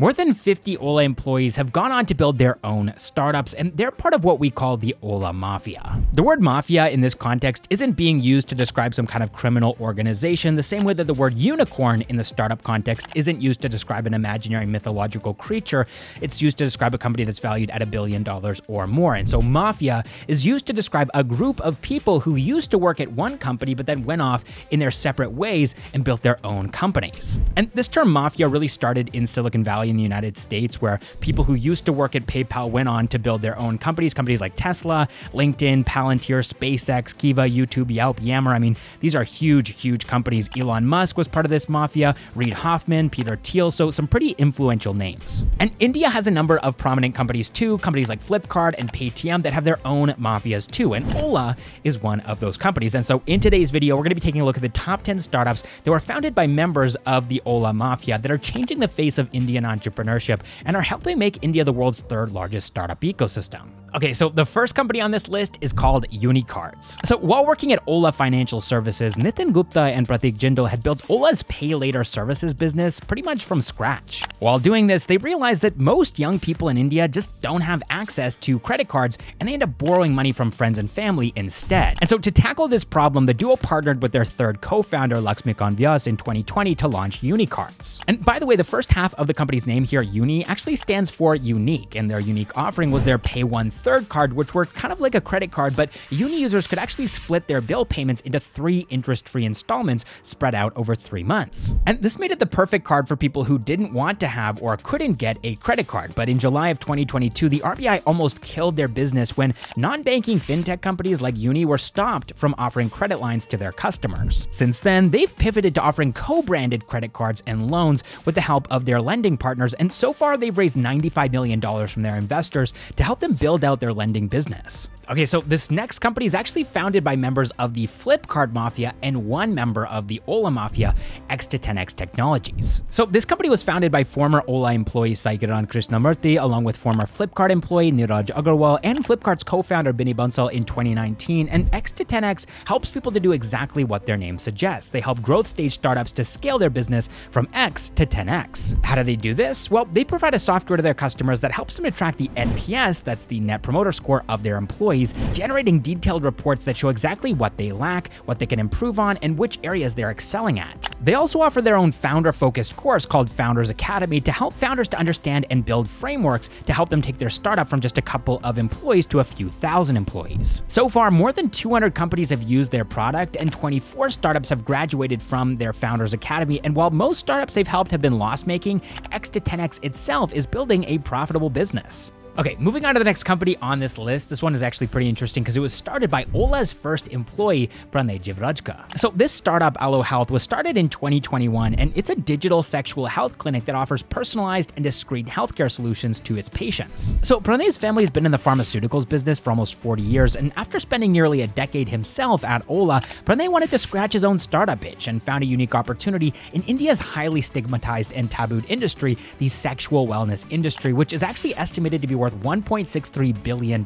More than 50 Ola employees have gone on to build their own startups, and they're part of what we call the Ola Mafia. The word mafia in this context isn't being used to describe some kind of criminal organization, the same way that the word unicorn in the startup context isn't used to describe an imaginary mythological creature. It's used to describe a company that's valued at $1 billion or more. And so mafia is used to describe a group of people who used to work at one company but then went off in their separate ways and built their own companies. And this term mafia really started in Silicon Valley in the United States, where people who used to work at PayPal went on to build their own companies like Tesla, LinkedIn, Palantir, SpaceX, Kiva, YouTube, Yelp, Yammer. I mean, these are huge companies. Elon Musk was part of this mafia, Reid Hoffman, Peter Thiel, so some pretty influential names. And India has a number of prominent companies too, companies like Flipkart and Paytm that have their own mafias too, and Ola is one of those companies. And so in today's video, we're going to be taking a look at the top 10 startups that were founded by members of the Ola Mafia that are changing the face of Indian entrepreneurship and are helping make India the world's third largest startup ecosystem. Okay, so the first company on this list is called Uni Cards. So while working at Ola Financial Services, Nitin, Gupta, and Prateek Jindal had built Ola's pay later services business pretty much from scratch. While doing this, they realized that most young people in India just don't have access to credit cards, and they end up borrowing money from friends and family instead. And so to tackle this problem, the duo partnered with their third co-founder, Laxmikant Vyas, in 2020 to launch Uni Cards. And by the way, the first half of the company's name here, Uni, actually stands for unique, and their unique offering was their Pay One Third card, which worked kind of like a credit card, but Uni users could actually split their bill payments into 3 interest-free installments spread out over 3 months. And this made it the perfect card for people who didn't want to have or couldn't get a credit card. But in July of 2022, the RBI almost killed their business when non-banking fintech companies like Uni were stopped from offering credit lines to their customers. Since then, they've pivoted to offering co-branded credit cards and loans with the help of their lending partners, and so far they've raised $95 million from their investors to help them build out their lending business. Okay, so this next company is actually founded by members of the Flipkart Mafia and one member of the Ola Mafia, X-to-10X Technologies. So this company was founded by former Ola employee Saikiran Krishnamurthy, along with former Flipkart employee Niraj Agarwal and Flipkart's co-founder Binny Bansal in 2019. And X-to-10X helps people to do exactly what their name suggests. They help growth stage startups to scale their business from X to 10X. How do they do this? Well, they provide a software to their customers that helps them to track the NPS, that's the Net Promoter Score, of their employees, generating detailed reports that show exactly what they lack, what they can improve on, and which areas they're excelling at. They also offer their own founder-focused course called Founders Academy to help founders to understand and build frameworks to help them take their startup from just a couple of employees to a few thousand employees. So far, more than 200 companies have used their product, and 24 startups have graduated from their Founders Academy. And while most startups they've helped have been loss-making, X-to-10X itself is building a profitable business. Okay, moving on to the next company on this list. This one is actually pretty interesting because it was started by Ola's first employee, Pranay Jivrajka. So this startup, Allo Health, was started in 2021, and it's a digital sexual health clinic that offers personalized and discreet healthcare solutions to its patients. So Pranay's family has been in the pharmaceuticals business for almost 40 years, and after spending nearly a decade himself at Ola, Pranay wanted to scratch his own startup itch and found a unique opportunity in India's highly stigmatized and tabooed industry, the sexual wellness industry, which is actually estimated to be worth $1.63 billion.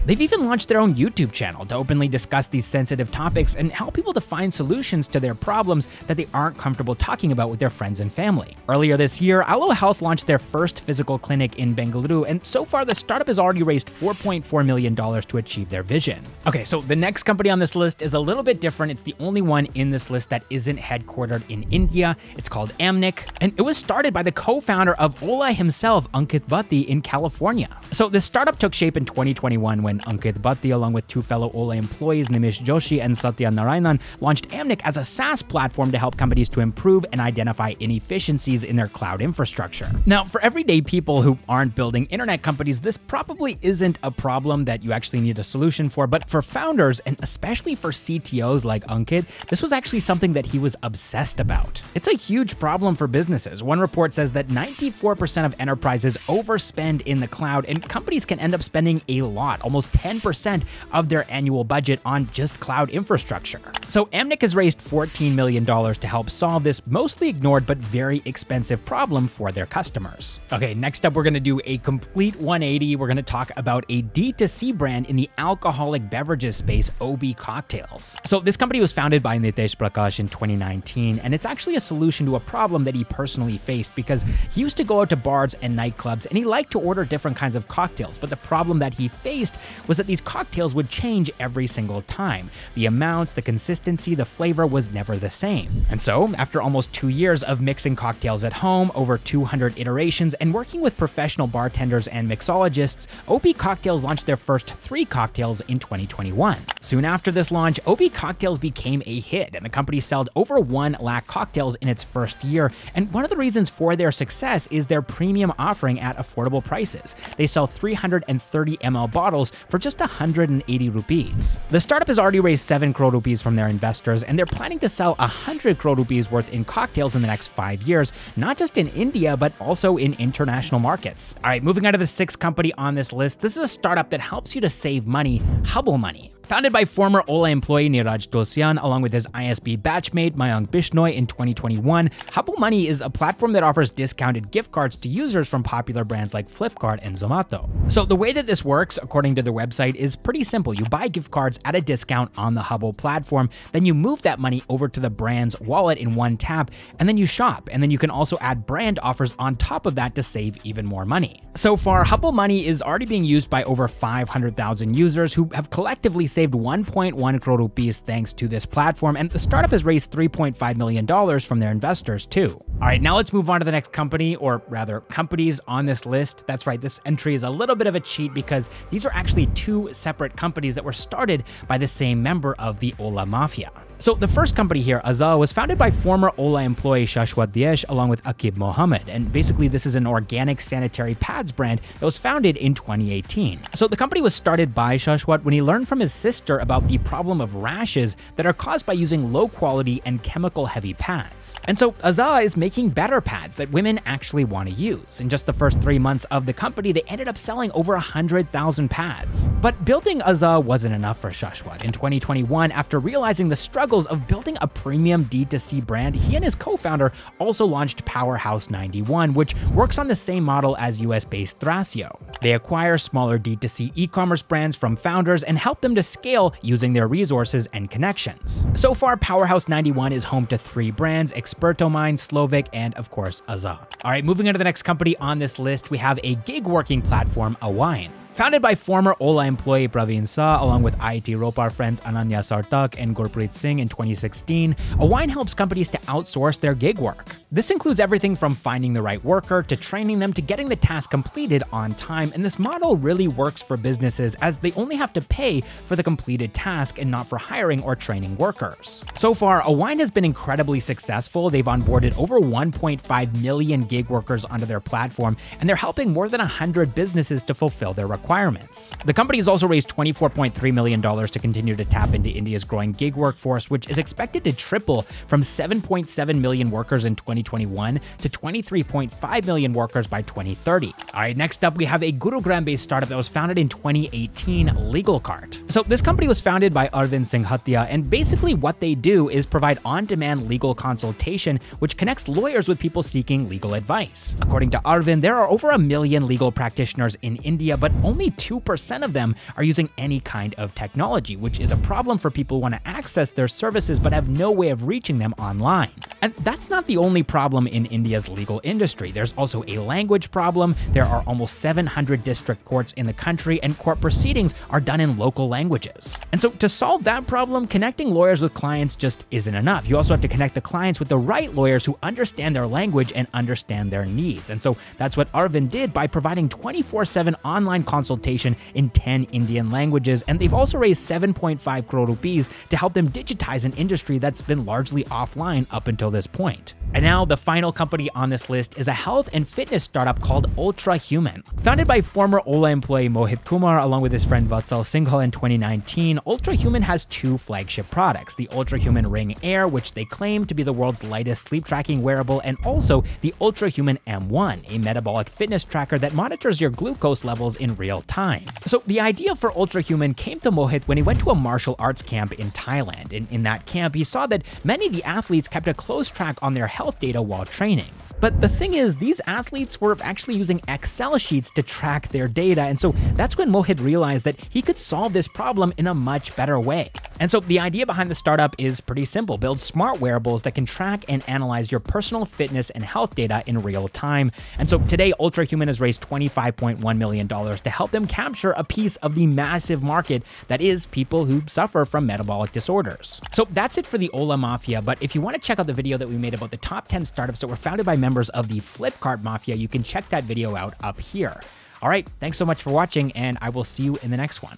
They've even launched their own YouTube channel to openly discuss these sensitive topics and help people to find solutions to their problems that they aren't comfortable talking about with their friends and family. Earlier this year, Allo Health launched their first physical clinic in Bengaluru, and so far the startup has already raised $4.4 million to achieve their vision. Okay, so the next company on this list is a little bit different. It's the only one in this list that isn't headquartered in India. It's called Amnic, and it was started by the co-founder of Ola himself, Ankit Bhatti, in California. So this startup took shape in 2021 when Ankit Bhatti, along with 2 fellow Ola employees, Nimish Joshi and Satya Narayanan, launched Amnic as a SaaS platform to help companies to improve and identify inefficiencies in their cloud infrastructure. Now, for everyday people who aren't building internet companies, this probably isn't a problem that you actually need a solution for, but for founders, and especially for CTOs like Ankit, this was actually something that he was obsessed about. It's a huge problem for businesses. One report says that 94% of enterprises overspend in the cloud cloud, and companies can end up spending a lot, almost 10% of their annual budget on just cloud infrastructure. So Amnic has raised $14 million to help solve this mostly ignored but very expensive problem for their customers. Okay, next up we're going to do a complete 180. We're going to talk about a D2C brand in the alcoholic beverages space, OB Cocktails. So this company was founded by Nitesh Prakash in 2019, and it's actually a solution to a problem that he personally faced because he used to go out to bars and nightclubs and he liked to order different kinds of cocktails, but the problem that he faced was that these cocktails would change every single time. The amounts, the consistency, the flavor was never the same. And so, after almost 2 years of mixing cocktails at home, over 200 iterations, and working with professional bartenders and mixologists, OB Cocktails launched their first 3 cocktails in 2021. Soon after this launch, OB Cocktails became a hit, and the company sold over 1 lakh cocktails in its first year. And one of the reasons for their success is their premium offering at affordable prices. They sell 330 ml bottles for just 180 rupees. The startup has already raised 7 crore rupees from their investors, and they're planning to sell 100 crore rupees worth in cocktails in the next 5 years, not just in India, but also in international markets. All right, moving on to the 6th company on this list. This is a startup that helps you to save money, Hubble Money. Founded by former Ola employee Niraj Tulsian along with his ISB batchmate Mayank Bishnoi in 2021, Hubble Money is a platform that offers discounted gift cards to users from popular brands like Flipkart and Zomato. So the way that this works, according to their website, is pretty simple. You buy gift cards at a discount on the Hubble platform, then you move that money over to the brand's wallet in one tap, and then you shop. And then you can also add brand offers on top of that to save even more money. So far, Hubble Money is already being used by over 500,000 users who have collectively saved 1.1 crore rupees thanks to this platform, and the startup has raised $3.5 million from their investors too. All right, now let's move on to the next company, or rather companies on this list. That's right, this entry is a little bit of a cheat because these are actually 2 separate companies that were started by the same member of the Ola Mafia. So the first company here, Azah, was founded by former Ola employee Shashwat Diesh along with Akib Mohammed, and basically this is an organic sanitary pads brand that was founded in 2018. So the company was started by Shashwat when he learned from his sister about the problem of rashes that are caused by using low quality and chemical heavy pads. And so Azah is making better pads that women actually want to use. In just the first 3 months of the company, they ended up selling over 100,000 pads. But building Azah wasn't enough for Shashwat. In 2021, after realizing the struggles of building a premium D2C brand, he and his co-founder also launched Powerhouse91, which works on the same model as US-based Thrasio. They acquire smaller D2C e-commerce brands from founders and help them to scale using their resources and connections. So far, Powerhouse91 is home to 3 brands, Expertomine, Slovak, and of course, Azah. All right, moving on to the next company on this list, we have a gig working platform, Awign. Founded by former Ola employee Praveen Saha along with IIT Ropar friends Ananya Sartak and Gurpreet Singh in 2016, Awign helps companies to outsource their gig work. This includes everything from finding the right worker to training them to getting the task completed on time, and this model really works for businesses as they only have to pay for the completed task and not for hiring or training workers. So far, Awign has been incredibly successful. They've onboarded over 1.5 million gig workers onto their platform, and they're helping more than 100 businesses to fulfill their requirements. The company has also raised $24.3 million to continue to tap into India's growing gig workforce, which is expected to triple from 7.7 million workers in 2021 to 23.5 million workers by 2030. All right, next up, we have a Gurugram-based startup that was founded in 2018, LegalKart. So this company was founded by Arvind Singhatia, and basically what they do is provide on-demand legal consultation, which connects lawyers with people seeking legal advice. According to Arvind, there are over 1 million legal practitioners in India, but only 2% of them are using any kind of technology, which is a problem for people who want to access their services but have no way of reaching them online. And that's not the only problem in India's legal industry. There's also a language problem. There are almost 700 district courts in the country, and court proceedings are done in local languages. And so to solve that problem, connecting lawyers with clients just isn't enough. You also have to connect the clients with the right lawyers who understand their language and understand their needs. And so that's what Arvind did by providing 24/7 online consultation in 10 Indian languages, and they've also raised 7.5 crore rupees to help them digitize an industry that's been largely offline up until this point. And now the final company on this list is a health and fitness startup called Ultrahuman. Ultrahuman. Founded by former Ola employee Mohit Kumar along with his friend Vatsal Singhal in 2019, Ultrahuman has two flagship products, the Ultrahuman Ring Air, which they claim to be the world's lightest sleep tracking wearable, and also the Ultrahuman M1, a metabolic fitness tracker that monitors your glucose levels in real time. So the idea for Ultrahuman came to Mohit when he went to a martial arts camp in Thailand. In that camp, he saw that many of the athletes kept a close track on their health data while training. But the thing is, these athletes were actually using Excel sheets to track their data, and so that's when Mohit realized that he could solve this problem in a much better way. And so the idea behind the startup is pretty simple. Build smart wearables that can track and analyze your personal fitness and health data in real time. And so today, Ultrahuman has raised $25.1 million to help them capture a piece of the massive market that is people who suffer from metabolic disorders. So that's it for the Ola Mafia, but if you want to check out the video that we made about the top 10 startups that were founded by members of the Flipkart Mafia, you can check that video out up here. All right, thanks so much for watching, and I will see you in the next one.